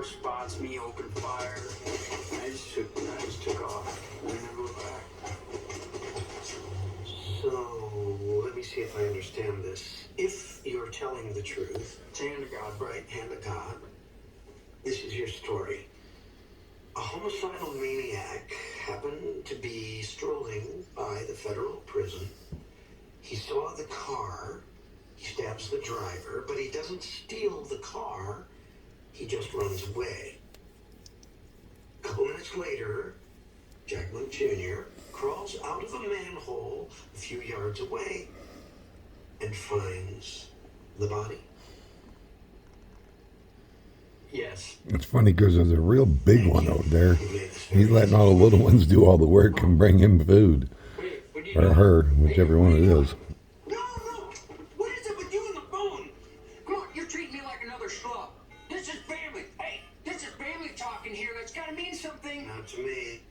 spots me, open fire. I just took off. I never looked back. So, let me see if I understand this. If you're telling the truth, It's hand to God. right, hand of God, this is your story. A homicidal maniac happened to be strolling by the federal prison. He saw the car. He stabs the driver, but he doesn't steal the car. He just runs away. A couple minutes later, Jackman Jr. crawls out of a manhole a few yards away and finds the body. Yes. It's funny because there's a real big one out there. He's letting all the little ones do all the work and bring him food. Or her, whichever one it is. No. What is it with you and the phone? Come on, you're treating me like another schlub. This is family. Hey, this is family talking here. That's got to mean something. Not to me.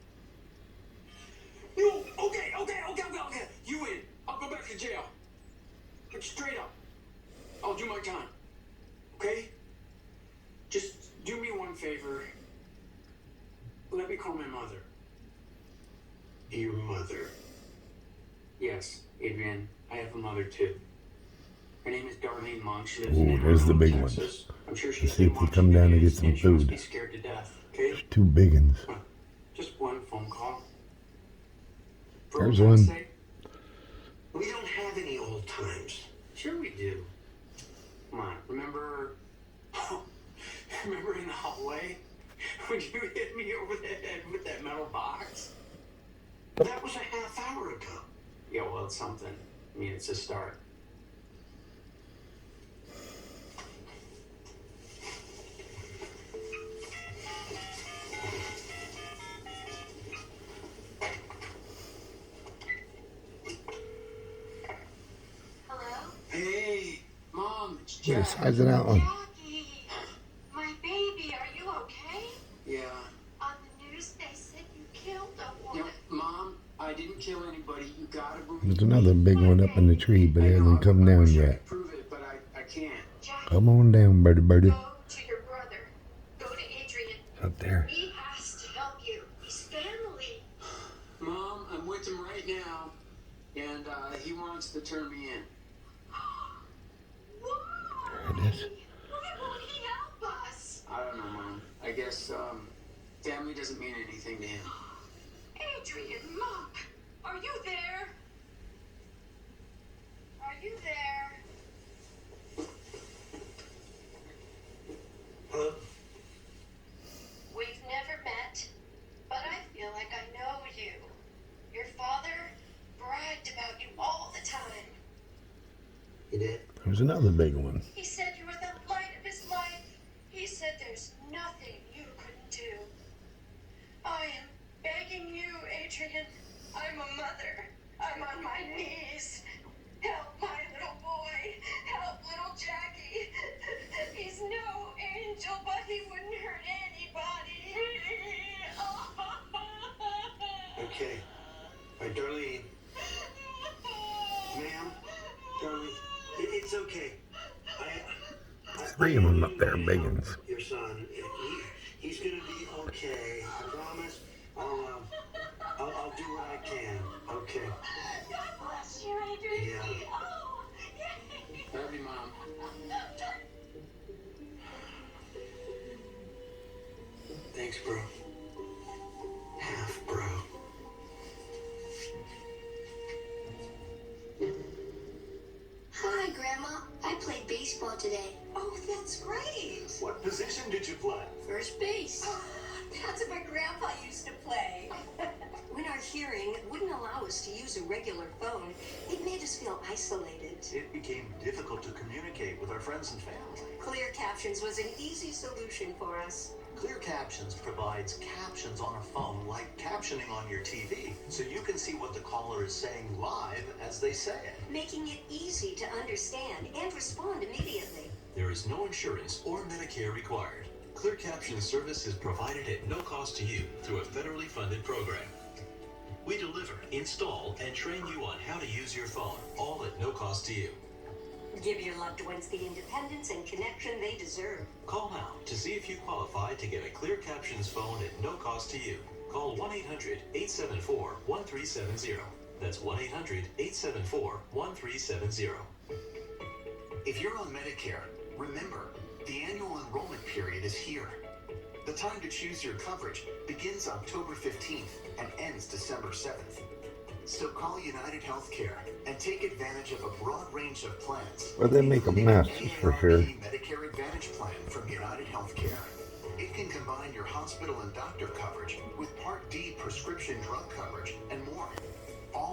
No, okay. You win. I'll go back to jail. But straight up, I'll do my time. Okay? Just do me one favor. Let me call my mother. Your mother. Yes, Adrian, I have a mother too. Her name is Darlene Monk. She lives Ooh, in there's the Amarillo, big one. Texas. I'm sure Let's she's see if we come down and get some She must food. be scared to death. Okay? There's two big ones. Just one phone call. There's one. We don't have any old times. Sure we do. Come on, remember in the hallway when you hit me over the head with that metal box? That was a half hour ago. Yeah, well, it's something. I mean, it's a start. Hey, Mom, it's Jack. Yes, how's it out one? Jackie, my baby, are you okay? Yeah. On the news, they said you killed a woman. No, Mom, I didn't kill anybody. You gotta believe There's another big one up in the tree, but it hasn't come down I yet. could prove it, but I can't. Jackie, Come on down, birdie. go to your brother. Go to Adrian. Up there. He has to help you. He's family. Mom, I'm with him right now, and he wants to turn me in. Why? There it is. Why won't he help us? I don't know, Mom. I guess family doesn't mean anything to him. Adrian Monk, are you there? Are you there? Hello? We've never met, but I feel like I know you. Your father bragged about you all the time. You did? There's another big one. He said you were the light of his life. He said there's nothing you couldn't do. I am begging you, Adrian. I'm a mother. I'm on my knees. Help my little boy. Help little Jackie. He's no angel, but he wouldn't hurt anybody. Okay. All right, Darlene. Ma'am, Darlene, it's okay. Three of them up there, big ones. Your son, he's gonna be okay. I promise. I'll do what I can. Okay. God bless you, Adrian. Yeah. Oh, yay. Love you, Mom. Thanks, bro. Half, bro. Hi, Grandma. I played baseball today. Oh, that's great. What position did you play? First base. That's what my grandpa used to play. When our hearing wouldn't allow us to use a regular phone, it made us feel isolated. It became difficult to communicate with our friends and family. Clear Captions was an easy solution for us. Clear Captions provides captions on a phone like captioning on your TV, so you can see what the caller is saying live as they say it. Making it easy to understand and respond immediately. There is no insurance or Medicare required. Clear Caption service is provided at no cost to you through a federally funded program. We deliver, install, and train you on how to use your phone, all at no cost to you. Give your loved ones the independence and connection they deserve. Call now to see if you qualify to get a Clear Captions phone at no cost to you. Call 1-800-874-1370. That's 1-800-874-1370. If you're on Medicare, remember, the annual enrollment period is here. The time to choose your coverage begins October 15th and ends December 7th. So call United Healthcare and take advantage of a broad range of plans. Well, they make a mess, for sure. Medicare Advantage plan from United Healthcare. It can combine your hospital and doctor coverage with Part D prescription drug coverage and more. All